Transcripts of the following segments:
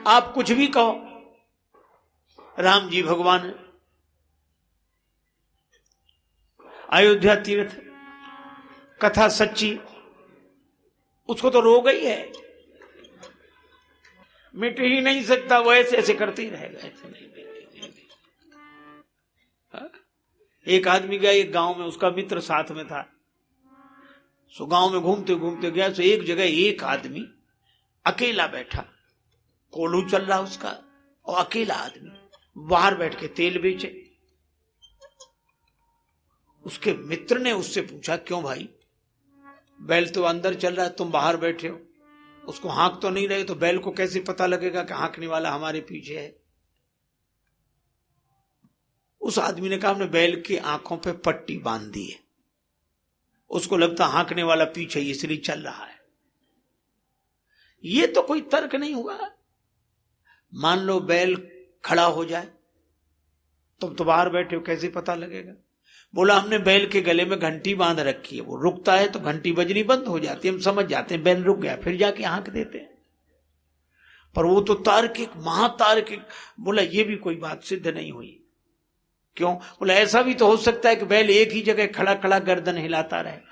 आप कुछ भी कहो। राम जी भगवान अयोध्या तीर्थ कथा सच्ची, उसको तो रोग ही है, मिट ही नहीं सकता, वो ऐसे ऐसे करते ही रहेगा, ऐसे नहीं। एक आदमी गया एक गांव में, उसका मित्र साथ में था। सो गांव में घूमते घूमते गया, तो एक जगह एक आदमी अकेला बैठा, कोल्हू चल रहा उसका, और अकेला आदमी बाहर बैठ के तेल बेचे। उसके मित्र ने उससे पूछा, क्यों भाई, बैल तो अंदर चल रहा है, तुम बाहर बैठे हो, उसको हाँक तो नहीं रहे, तो बैल को कैसे पता लगेगा कि हाँकने वाला हमारे पीछे है? उस आदमी ने कहा, हमने बैल की आंखों पे पट्टी बांध दी है, उसको लगता हाँकने वाला पीछे इसलिए चल रहा है। ये तो कोई तर्क नहीं हुआ। मान लो बैल खड़ा हो जाए, तुम तो बाहर बैठे हो, कैसे पता लगेगा? बोला, हमने बैल के गले में घंटी बांध रखी है, वो रुकता है तो घंटी बजनी बंद हो जाती है, हम समझ जाते हैं बैल रुक गया, फिर जाके हाँक देते हैं। पर वो तो तार्किक, महातार्किक। बोला, ये भी कोई बात सिद्ध नहीं हुई। क्यों? बोला, ऐसा भी तो हो सकता है कि बैल एक ही जगह खड़ा खड़ा गर्दन हिलाता रहे।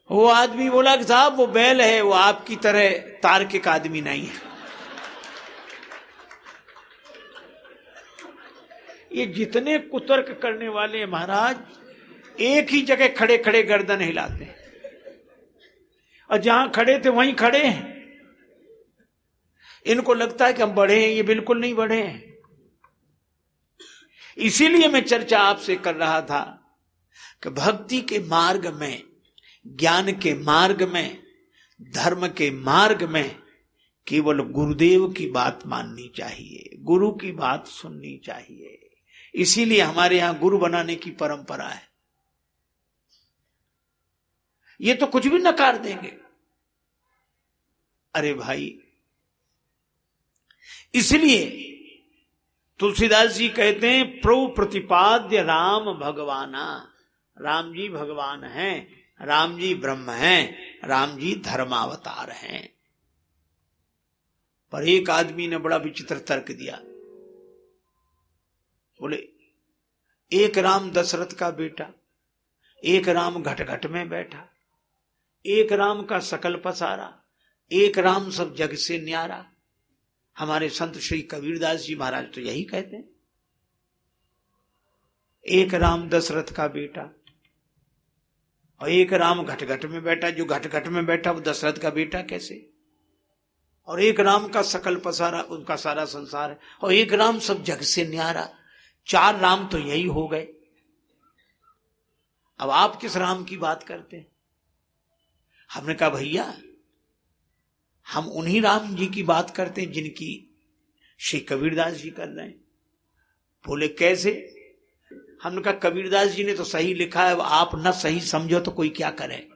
वो आदमी बोला कि साहब वो बैल है, वो आपकी तरह तार्किक आदमी नहीं है। ये जितने कुतर्क करने वाले महाराज, एक ही जगह खड़े खड़े गर्दन हिलाते हैं, और जहां खड़े थे वहीं खड़े हैं। इनको लगता है कि हम बढ़े हैं, ये बिल्कुल नहीं बढ़े हैं। इसीलिए मैं चर्चा आपसे कर रहा था कि भक्ति के मार्ग में, ज्ञान के मार्ग में, धर्म के मार्ग में केवल गुरुदेव की बात माननी चाहिए, गुरु की बात सुननी चाहिए। इसीलिए हमारे यहां गुरु बनाने की परंपरा है। ये तो कुछ भी नकार देंगे। अरे भाई, इसलिए तुलसीदास जी कहते हैं, प्रभु प्रतिपाद्य राम भगवाना। राम जी भगवान हैं, राम जी ब्रह्म हैं, राम जी धर्मावतार हैं। पर एक आदमी ने बड़ा विचित्र तर्क दिया। बोले, एक राम दशरथ का बेटा, एक राम घट घट में बैठा, एक राम का सकल पसारा, एक राम सब जग से न्यारा। हमारे संत श्री कबीरदास जी महाराज तो यही कहते हैं, एक राम दशरथ का बेटा और एक राम घट घट में बैठा। जो घट घट में बैठा वो दशरथ का बेटा कैसे? और एक राम का सकल पसारा, उनका सारा संसार है, और एक राम सब जग से न्यारा। चार राम तो यही हो गए। अब आप किस राम की बात करते हैं? हमने कहा, भैया हम उन्हीं राम जी की बात करते हैं जिनकी श्री कबीरदास जी कर रहे हैं। बोले, कैसे? हमने कहा, कबीरदास जी ने तो सही लिखा है, आप न सही समझो तो कोई क्या करे।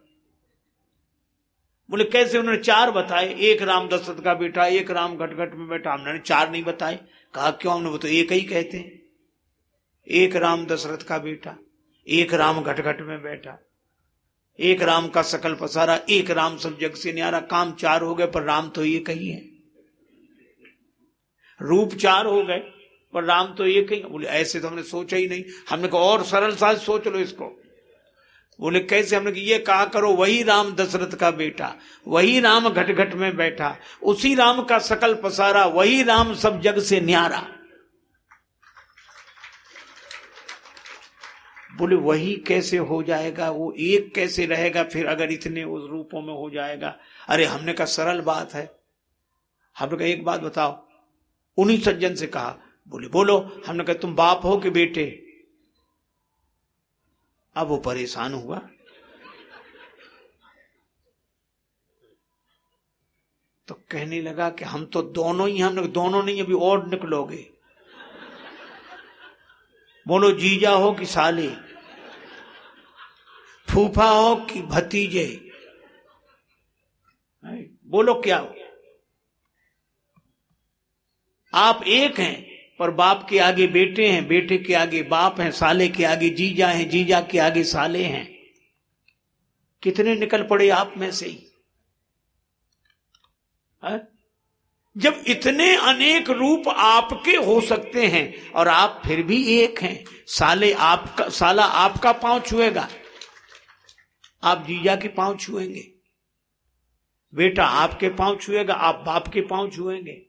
बोले, कैसे? उन्होंने चार बताए, एक राम दशरथ का बेटा, एक राम घट घट में बैठा। हमने चार नहीं बताए। कहा, क्यों? हमने, वो तो एक ही कहते हैं, एक राम दशरथ का बेटा, एक राम घट घट में बैठा, एक राम का सकल पसारा, एक राम सब जग से न्यारा। काम चार हो गए पर राम तो एक ही है। रूप चार हो गए पर राम तो एक ही। बोले, ऐसे तो हमने सोचा ही नहीं। हमने कहा, और सरल सा सोच लो इसको। बोले, कैसे? हमने कहा, ये कहा करो, वही राम दशरथ का बेटा, वही राम घट घट में बैठा, उसी राम का सकल पसारा, वही राम सब जग से न्यारा। बोले, वही कैसे हो जाएगा? वो एक कैसे रहेगा फिर अगर इतने उस रूपों में हो जाएगा? अरे हमने कहा, सरल बात है। हमने कहा, एक बात बताओ। उन्हीं सज्जन से कहा। बोले, बोलो। हमने कहा, तुम बाप हो कि बेटे? अब वो परेशान हुआ। तो कहने लगा कि हम तो दोनों ही। हमने कहा, दोनों नहीं, अभी और निकलोगे। बोलो, जीजा हो कि साले, फूफा हो कि भतीजे? बोलो क्या हो? आप एक हैं पर बाप के आगे बेटे हैं, बेटे के आगे बाप हैं, साले के आगे जीजा हैं, जीजा के आगे साले हैं। कितने निकल पड़े आप में से ही। जब इतने अनेक रूप आपके हो सकते हैं और आप फिर भी एक हैं। साला आपका पांव छुएगा, आप जीजा के पांव छुएंगे। बेटा आपके पांव छुएगा, आप बाप के पांव छुएंगे।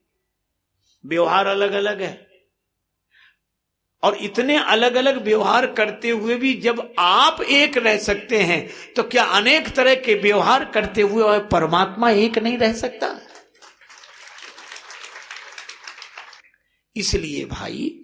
व्यवहार अलग अलग है। और इतने अलग अलग व्यवहार करते हुए भी जब आप एक रह सकते हैं, तो क्या अनेक तरह के व्यवहार करते हुए परमात्मा एक नहीं रह सकता? इसलिए भाई,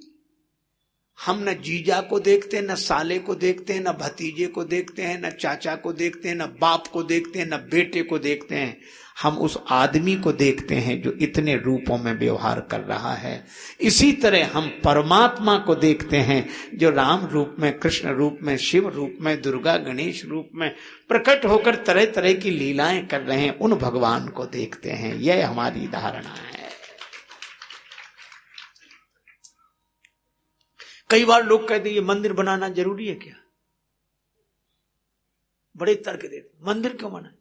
हम न जीजा को देखते हैं, न साले को देखते हैं, न भतीजे को देखते हैं, न चाचा को देखते हैं, न बाप को देखते हैं, न बेटे को देखते हैं। हम उस आदमी को देखते हैं जो इतने रूपों में व्यवहार कर रहा है। इसी तरह हम परमात्मा को देखते हैं जो राम रूप में, कृष्ण रूप में, शिव रूप में, दुर्गा गणेश रूप में प्रकट होकर तरह तरह की लीलाएं कर रहे हैं। उन भगवान को देखते हैं। यह हमारी धारणा है। कई बार लोग कहते हैं ये मंदिर बनाना जरूरी है क्या? बड़े तर्क देते, मंदिर क्यों बनाए?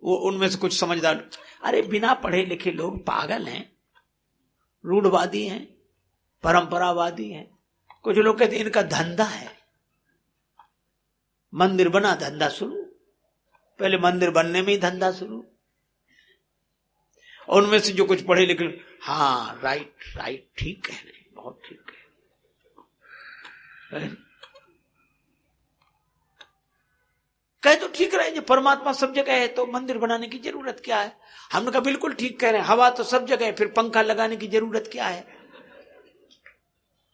वो उनमें से कुछ समझदार, अरे बिना पढ़े लिखे लोग पागल हैं, रूढ़वादी हैं, परंपरावादी हैं। कुछ लोग कहते हैं इनका धंधा है, मंदिर बना धंधा शुरू। पहले मंदिर बनने में ही धंधा शुरू। और उनमें से जो कुछ पढ़े लिखे, हाँ राइट ठीक कह रहे, बहुत ठीक है। कहे तो ठीक रहे, जो परमात्मा सब जगह है तो मंदिर बनाने की जरूरत क्या है? हमने कहा बिल्कुल ठीक कह रहे हैं, हवा तो सब जगह है, फिर पंखा लगाने की जरूरत क्या है?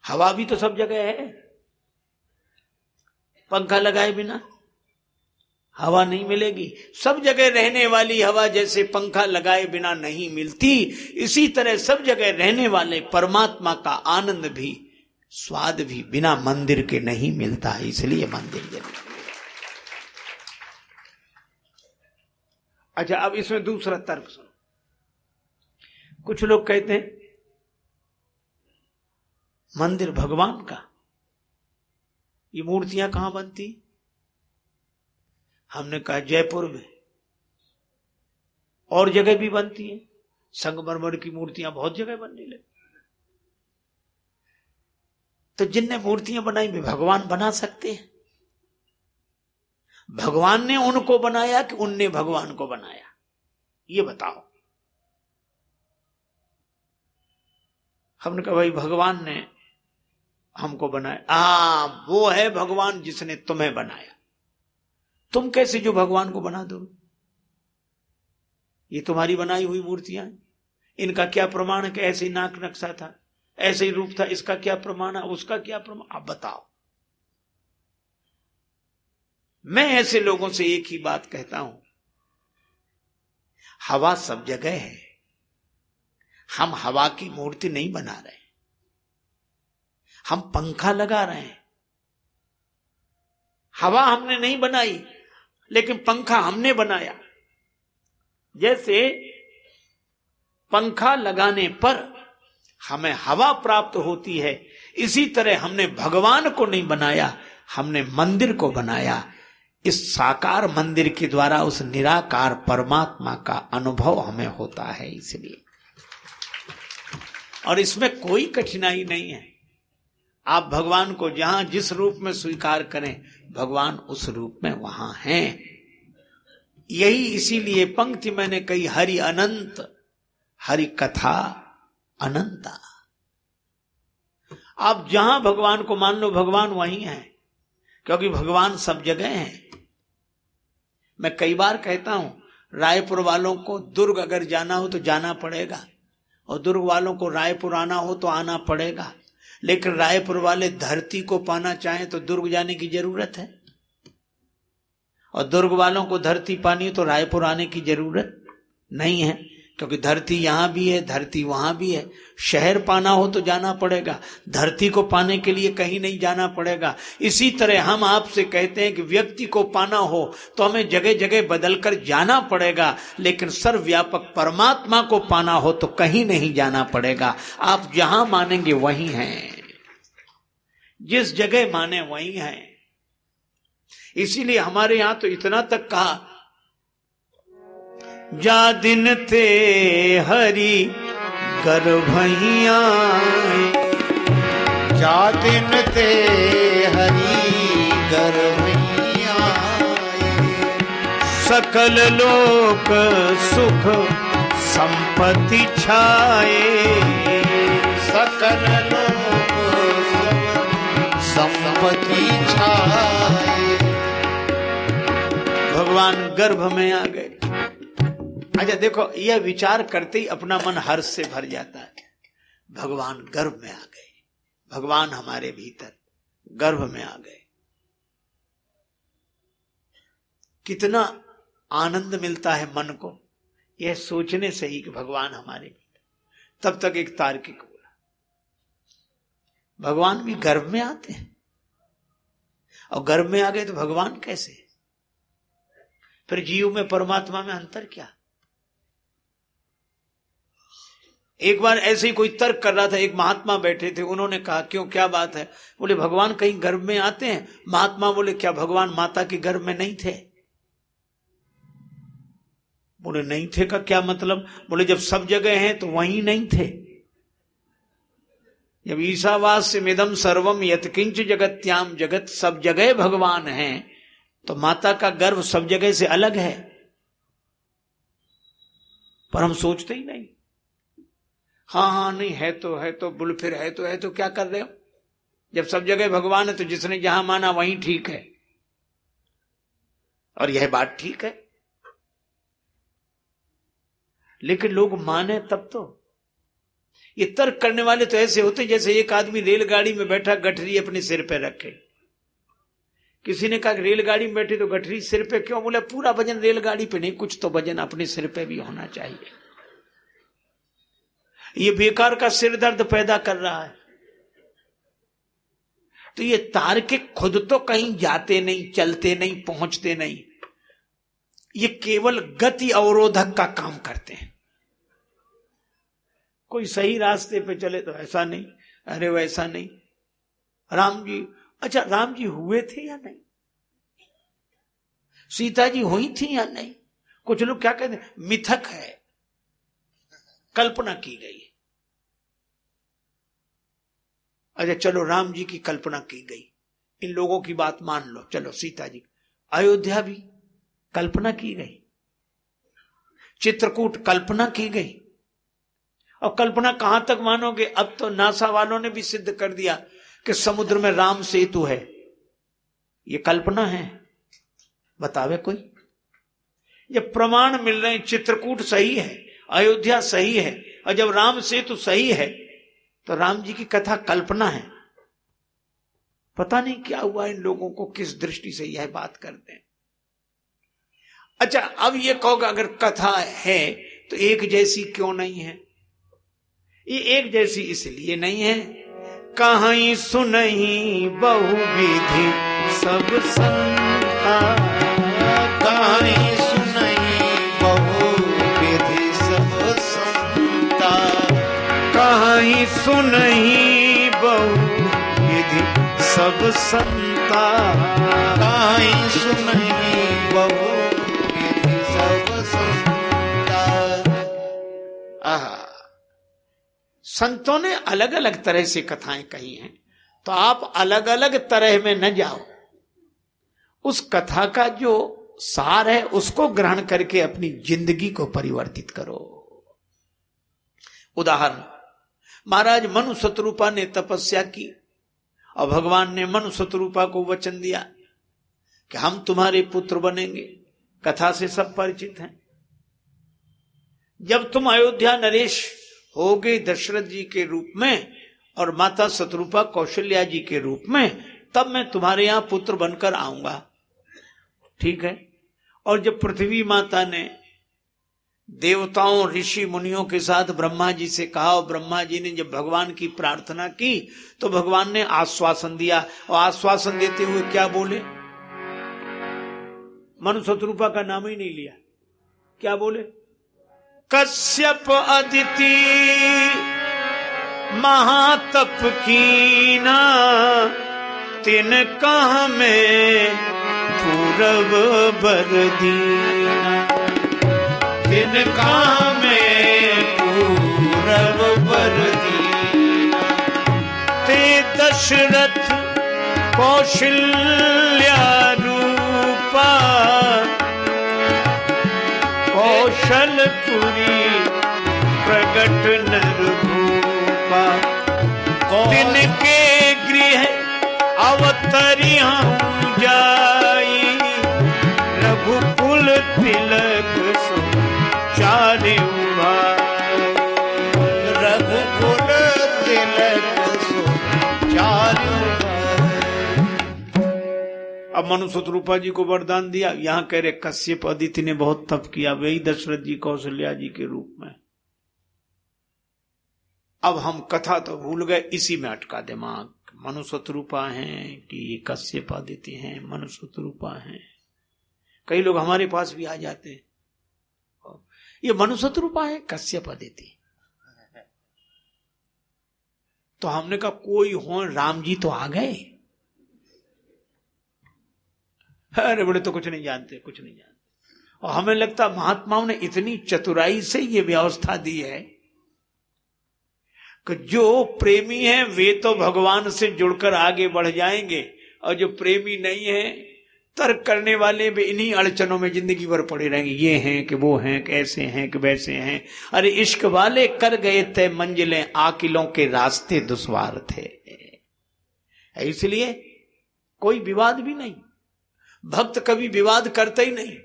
हवा भी तो सब जगह है। पंखा लगाए बिना हवा नहीं मिलेगी। सब जगह रहने वाली हवा जैसे पंखा लगाए बिना नहीं मिलती, इसी तरह सब जगह रहने वाले परमात्मा का आनंद भी, स्वाद भी बिना मंदिर के नहीं मिलता है। इसलिए मंदिर जरूरी है। अच्छा, अब इसमें दूसरा तर्क सुनो। कुछ लोग कहते हैं मंदिर भगवान का, ये मूर्तियां कहां बनती? हमने कहा जयपुर में, और जगह भी बनती है। संगमरमर की मूर्तियां बहुत जगह बनने लगी। तो जिनने मूर्तियां बनाई वे भगवान बना सकते हैं? भगवान ने उनको बनाया कि उनने भगवान को बनाया? ये बताओ। हमने कहा भाई भगवान ने हमको बनाया। वो है भगवान जिसने तुम्हें बनाया। तुम कैसे जो भगवान को बना दो? ये तुम्हारी बनाई हुई मूर्तियां, इनका क्या प्रमाण है कि ऐसे ही नाक नक्शा था, ऐसे ही रूप था? इसका क्या प्रमाण है, उसका क्या प्रमाण? आप बताओ। मैं ऐसे लोगों से एक ही बात कहता हूं, हवा सब जगह है। हम हवा की मूर्ति नहीं बना रहे, हम पंखा लगा रहे हैं। हवा हमने नहीं बनाई, लेकिन पंखा हमने बनाया। जैसे पंखा लगाने पर हमें हवा प्राप्त होती है, इसी तरह हमने भगवान को नहीं बनाया, हमने मंदिर को बनाया। इस साकार मंदिर के द्वारा उस निराकार परमात्मा का अनुभव हमें होता है। इसलिए, और इसमें कोई कठिनाई नहीं है। आप भगवान को जहां जिस रूप में स्वीकार करें, भगवान उस रूप में वहां हैं। यही इसीलिए पंक्ति मैंने कही, हरि अनंत हरि कथा अनंता। आप जहां भगवान को मान लो, भगवान वहीं है, क्योंकि भगवान सब जगह है। मैं कई बार कहता हूं, रायपुर वालों को दुर्ग अगर जाना हो तो जाना पड़ेगा, और दुर्ग वालों को रायपुर आना हो तो आना पड़ेगा। लेकिन रायपुर वाले धरती को पाना चाहें तो दुर्ग जाने की जरूरत है, और दुर्ग वालों को धरती पानी हो तो रायपुर आने की जरूरत नहीं है, क्योंकि धरती यहां भी है, धरती वहां भी है। शहर पाना हो तो जाना पड़ेगा, धरती को पाने के लिए कहीं नहीं जाना पड़ेगा। इसी तरह हम आपसे कहते हैं कि व्यक्ति को पाना हो तो हमें जगह जगह बदलकर जाना पड़ेगा, लेकिन सर्वव्यापक परमात्मा को पाना हो तो कहीं नहीं जाना पड़ेगा। आप जहां मानेंगे वहीं हैं, जिस जगह माने वहीं हैं। इसीलिए हमारे यहां तो इतना तक कहा जा दिन ते हरि गर्भैया, जा दिन ते हरि गर्भैया, सकल लोक सुख संपत्ति छाए, सकल लोक संपत्ति छाए। भगवान गर्भ में आ गए। अच्छा देखो, यह विचार करते ही अपना मन हर्ष से भर जाता है। भगवान गर्भ में आ गए, भगवान हमारे भीतर गर्भ में आ गए। कितना आनंद मिलता है मन को यह सोचने से ही कि भगवान हमारे भीतर। तब तक एक तार्किक बोला, भगवान भी गर्भ में आते हैं, और गर्भ में आ गए तो भगवान कैसे? फिर जीव में परमात्मा में अंतर क्या? एक बार ऐसे ही कोई तर्क कर रहा था, एक महात्मा बैठे थे, उन्होंने कहा क्यों, क्या बात है? बोले भगवान कहीं गर्भ में आते हैं। महात्मा बोले क्या भगवान माता के गर्भ में नहीं थे? बोले नहीं थे का क्या मतलब? बोले जब सब जगह हैं तो वहीं नहीं थे। जब ईशावास्य मिदम सर्वम यत्किंच जगत्याम जगत, सब जगह भगवान हैं, तो माता का गर्भ सब जगह से अलग है। पर हम सोचते ही नहीं। हाँ नहीं है तो बोले फिर है तो क्या कर रहे हो? जब सब जगह भगवान है तो जिसने जहां माना वहीं ठीक है, और यह बात ठीक है। लेकिन लोग माने तब तो। ये तर्क करने वाले तो ऐसे होते जैसे एक आदमी रेलगाड़ी में बैठा गठरी अपने सिर पे रखे। किसी ने कहा रेलगाड़ी में बैठे तो गठरी सिर पे क्यों? बोले पूरा वजन रेलगाड़ी पे नहीं, कुछ तो वजन अपने सिर पे भी होना चाहिए। ये बेकार का सिर दर्द पैदा कर रहा है। तो ये तार्किक खुद तो कहीं जाते नहीं, चलते नहीं, पहुंचते नहीं, ये केवल गति अवरोधक का काम करते हैं। कोई सही रास्ते पे चले तो ऐसा नहीं, अरे वैसा नहीं। राम जी, अच्छा राम जी हुए थे या नहीं? सीता जी हुई थी या नहीं? कुछ लोग क्या कहते हैं, मिथक है, कल्पना की गई। अच्छा चलो राम जी की कल्पना की गई, इन लोगों की बात मान लो, चलो सीता जी। अयोध्या भी कल्पना की गई, चित्रकूट कल्पना की गई। और कल्पना कहां तक मानोगे? अब तो नासा वालों ने भी सिद्ध कर दिया कि समुद्र में राम सेतु है। ये कल्पना है? बतावे कोई? जब प्रमाण मिल रहे हैं, चित्रकूट सही है, अयोध्या सही है, और जब राम सेतु सही है तो राम जी की कथा कल्पना है। पता नहीं क्या हुआ इन लोगों को, किस दृष्टि से यह बात करते हैं। अच्छा अब ये कहोगे अगर कथा है तो एक जैसी क्यों नहीं है? ये एक जैसी इसलिए नहीं है, कहीं सुनही बहुविधि सब संता, कहीं सुनही बहुविधि सब संता, कहीं सुनही बहुविधि सब संता, कहीं सुनही बहुविधि सब संता। आहा, संतों ने अलग अलग तरह से कथाएं कही हैं, तो आप अलग अलग तरह में न जाओ। उस कथा का जो सार है उसको ग्रहण करके अपनी जिंदगी को परिवर्तित करो। उदाहरण, महाराज मनु शत्रुपा ने तपस्या की और भगवान ने मनु शत्रुपा को वचन दिया कि हम तुम्हारे पुत्र बनेंगे। कथा से सब परिचित हैं। जब तुम अयोध्या नरेश होगे दशरथ जी के रूप में और माता शत्रुपा कौशल्या जी के रूप में, तब मैं तुम्हारे यहां पुत्र बनकर आऊंगा। ठीक है। और जब पृथ्वी माता ने देवताओं ऋषि मुनियों के साथ ब्रह्मा जी से कहा और ब्रह्मा जी ने जब भगवान की प्रार्थना की तो भगवान ने आश्वासन दिया। और आश्वासन देते हुए क्या बोले? मनु शत्रुपा का नाम ही नहीं लिया। क्या बोले? कश्यप अदिति महातप कीना, तिन कह में पूरब बर दीना, जिनका मैं पूरब बर दीना। ते दशरथ कौशल्या रूपा, कौशलपुरी प्रगट नर भूपा। तिनके गृह अवतरी हूँ जाई, रघुकुल तिलक सो चारे भाई। रघुकुल तिलक सो चारे भाई। अब मनु शत्रुपा जी को वरदान दिया। यहाँ कह रहे कश्यप अदिति ने बहुत तप किया, वही दशरथ जी कौशल्या जी के रूप में। अब हम कथा तो भूल गए, इसी में अटका दिमाग। मनु शत्रुपा हैं कि ये कश्यप अदिति हैं, मनु शत्रुपा हैं। कई लोग हमारे पास भी आ जाते हैं, ये मनु शत्रुपा है कश्यप अदिति। तो हमने कहा कोई हो, राम जी तो आ गए। अरे बड़े तो कुछ नहीं जानते, कुछ नहीं जानते। और हमें लगता महात्माओं ने इतनी चतुराई से ये व्यवस्था दी है कि जो प्रेमी हैं वे तो भगवान से जुड़कर आगे बढ़ जाएंगे, और जो प्रेमी नहीं है, तर्क करने वाले भी इन्हीं अड़चनों में जिंदगी भर पड़े रहेंगे। ये हैं कि वो हैं, कैसे हैं कि वैसे हैं। अरे इश्क वाले कर गए थे मंजिलें, आकिलों के रास्ते दुश्वार थे। इसलिए कोई विवाद भी नहीं, भक्त कभी विवाद करते ही नहीं।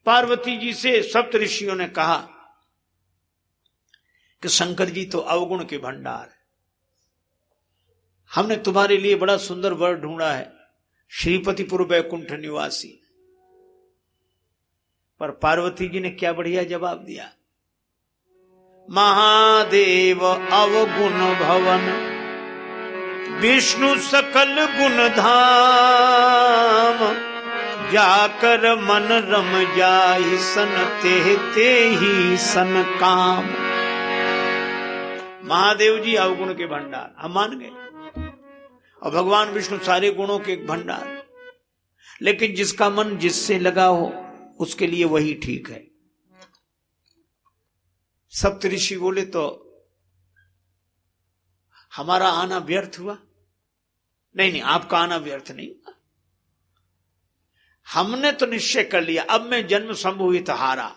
पार्वती जी से सप्त ऋषियों ने कहा कि शंकर जी तो अवगुण के भंडार है, हमने तुम्हारे लिए बड़ा सुंदर वर ढूंढा है, श्रीपतिपुर वैकुंठ निवासी। पर पार्वती जी ने क्या बढ़िया जवाब दिया, महादेव अवगुण भवन, विष्णु सकल गुण धाम, जाकर मन रम जाहि सन ते ही सन काम। महादेव जी अवगुण के भंडार, हम मान गए, और भगवान विष्णु सारे गुणों के भंडार। लेकिन जिसका मन जिससे लगा हो उसके लिए वही ठीक है। सप्तऋषि बोले तो हमारा आना व्यर्थ हुआ? नहीं नहीं, आपका आना व्यर्थ नहीं हुआ। हमने तो निश्चय कर लिया, अब मैं जन्म संभवित हारा,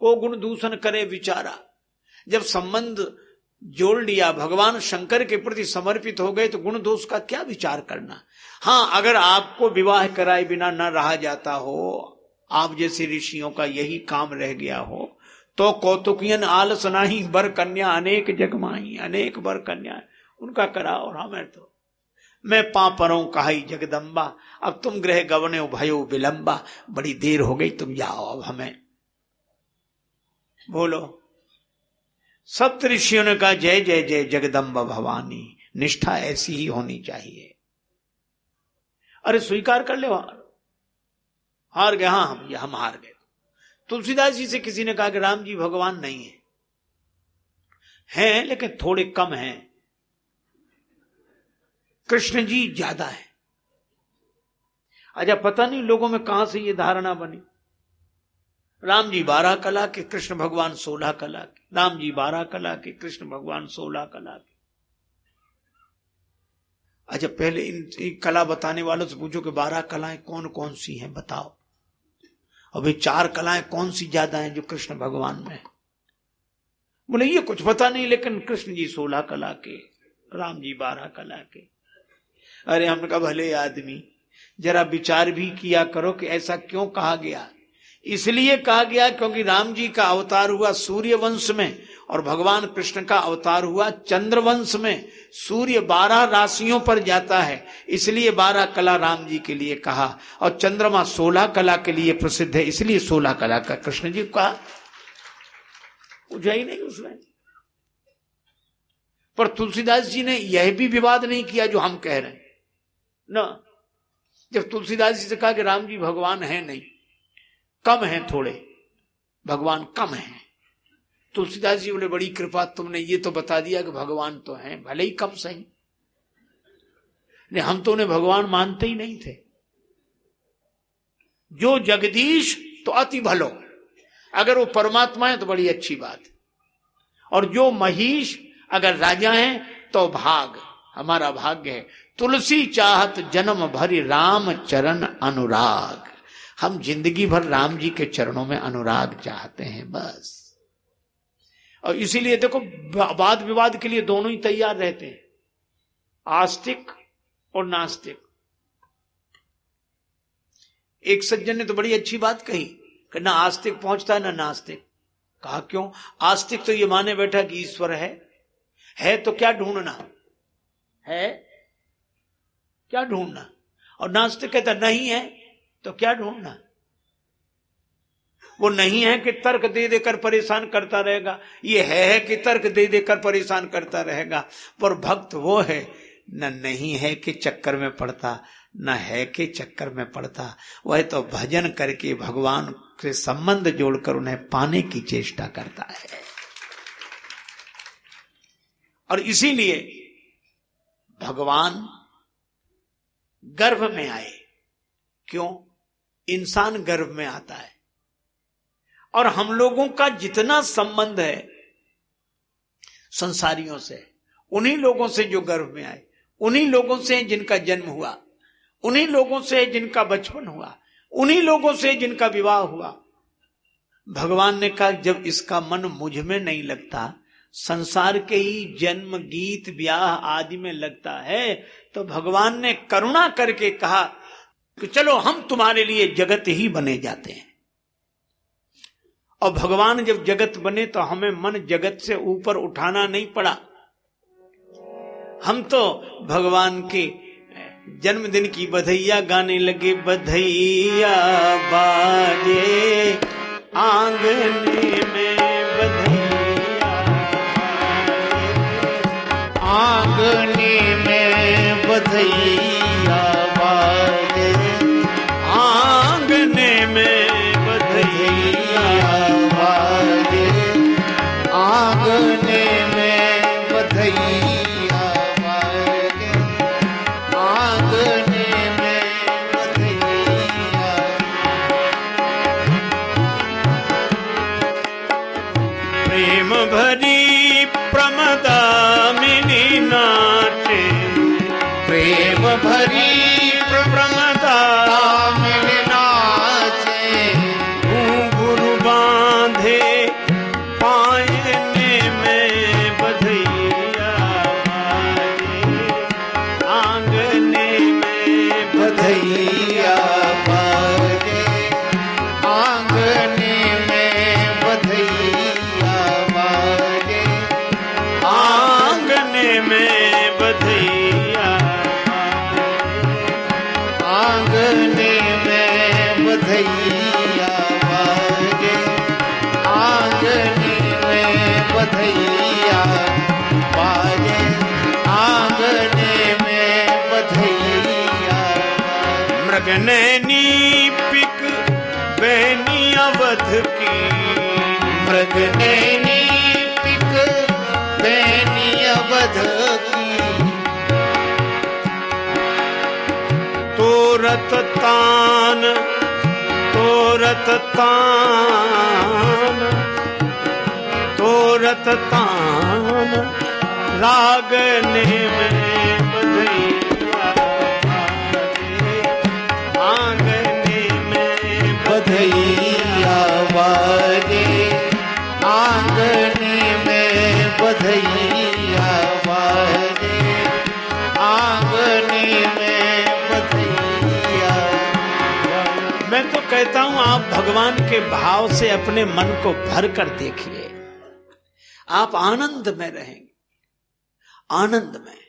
को गुण दूषण करे विचारा। जब संबंध जोड़ लिया, भगवान शंकर के प्रति समर्पित हो गए, तो गुण दोष का क्या विचार करना। हां, अगर आपको विवाह कराए बिना न रहा जाता हो, आप जैसे ऋषियों का यही काम रह गया हो, तो कौतुकियन आलस नाही, बर कन्या अनेक जगमाही, अनेक बर कन्या उनका करा। और हमें तो मैं पापरों कहाई जगदम्बा, अब तुम गृह गवने भयो विलंबा, बड़ी देर हो गई, तुम जाओ, अब हमें बोलो। सप्त ऋषियों ने कहा जय जय जय जगदम्बा भवानी, निष्ठा ऐसी ही होनी चाहिए। अरे स्वीकार कर ले, हार गए, हाँ हम हार गए। तुलसीदास जी से किसी ने कहा कि राम जी भगवान नहीं है, हैं लेकिन थोड़े कम हैं, कृष्ण जी ज्यादा है। अच्छा, पता नहीं लोगों में कहां से ये धारणा बनी, राम जी 12 कला के, कृष्ण भगवान 16 कला के, राम जी 12 कला के, कृष्ण भगवान 16 कला के। अच्छा, पहले इन कला बताने वालों से पूछो कि 12 कलाएं कौन कौन सी हैं, बताओ। अभी 4 कलाएं कौन सी ज्यादा हैं जो कृष्ण भगवान में है? बोले ये कुछ पता नहीं, लेकिन कृष्ण जी 16 कला के, राम जी 12 कला के। अरे हमने कहा भले आदमी, जरा विचार भी किया करो कि ऐसा क्यों कहा गया। इसलिए कहा गया क्योंकि राम जी का अवतार हुआ सूर्य वंश में, और भगवान कृष्ण का अवतार हुआ चंद्र वंश में। सूर्य 12 राशियों पर जाता है, इसलिए 12 कला राम जी के लिए कहा, और चंद्रमा 16 कला के लिए प्रसिद्ध है, इसलिए 16 कला का कृष्ण जी का पूछा ही नहीं उसमें। पर तुलसीदास जी ने यह भी विवाद नहीं किया जो हम कह रहे हैं ना। जब तुलसीदास जी से कहा कि राम जी भगवान है नहीं, कम है, थोड़े भगवान कम है, तुलसीदास जी बोले बड़ी कृपा, तुमने ये तो बता दिया कि भगवान तो हैं, भले ही कम सही, नहीं हम तो उन्हें भगवान मानते ही नहीं थे। जो जगदीश तो अति भलो, अगर वो परमात्मा है तो बड़ी अच्छी बात, और जो महीश अगर राजा है तो भाग, हमारा भाग्य है। तुलसी चाहत जन्म भरी राम चरण अनुराग, हम जिंदगी भर राम जी के चरणों में अनुराग चाहते हैं बस। और इसीलिए देखो वाद विवाद के लिए दोनों ही तैयार रहते हैं, आस्तिक और नास्तिक। एक सज्जन ने तो बड़ी अच्छी बात कही कि ना आस्तिक पहुंचता है ना नास्तिक। कहा क्यों? आस्तिक तो ये माने बैठा कि ईश्वर है तो क्या ढूंढना है, क्या ढूंढना, और नास्तिक कहता नहीं है तो क्या ढूंढना। वो नहीं है कि तर्क दे देकर परेशान करता रहेगा, ये है कि तर्क दे देकर परेशान करता रहेगा। पर भक्त वो है न नहीं है कि चक्कर में पड़ता, न है कि चक्कर में पड़ता, वह तो भजन करके भगवान से संबंध जोड़कर उन्हें पाने की चेष्टा करता है। और इसीलिए भगवान गर्भ में आए। क्यों? इंसान गर्भ में आता है, और हम लोगों का जितना संबंध है संसारियों से, उन्हीं लोगों से जो गर्भ में आए, उन्हीं लोगों से जिनका जन्म हुआ, उन्हीं लोगों से जिनका बचपन हुआ, उन्हीं लोगों से जिनका विवाह हुआ। भगवान ने कहा जब इसका मन मुझ में नहीं लगता, संसार के ही जन्म गीत ब्याह आदि में लगता है, तो भगवान ने करुणा करके कहा कि चलो हम तुम्हारे लिए जगत ही बने जाते हैं। और भगवान जब जगत बने तो हमें मन जगत से ऊपर उठाना नहीं पड़ा। हम तो भगवान के जन्मदिन की बधैया गाने लगे, बधैया बाजे आंगने में, बधैया आंगने में बधैया बाजे, आंगने में बधैया बाजे, आंगने में बधैया बाजे, आंगने में बधैया। प्रेम भरी प्रमदामिनी नाचे, प्रेम भरी प्रमदामिनी नाचे, घुंघरू बांधे पायने में बधैया बाजे, आंगने में बधैया बाजे, आंगने में बधैया बाजे, आंगने में बधैया, आंगने में बधैया बाजे, आंगने में बधैया बाजे, आंगने में बधैया। मृगनैनी पिक बैनी अवध की, मृगनैनी पिक बैनी अवध की, तोरत तान, तोरत तान, तोरत तान, रागने में बधैया बाजे, आंगने में बधैया बाजे, आंगने में बधैया बाजे, आंगने में बधैया। मैं तो कहता हूं आप भगवान के भाव से अपने मन को भर कर देखिए, आप आनंद में रहेंगे, आनंद में।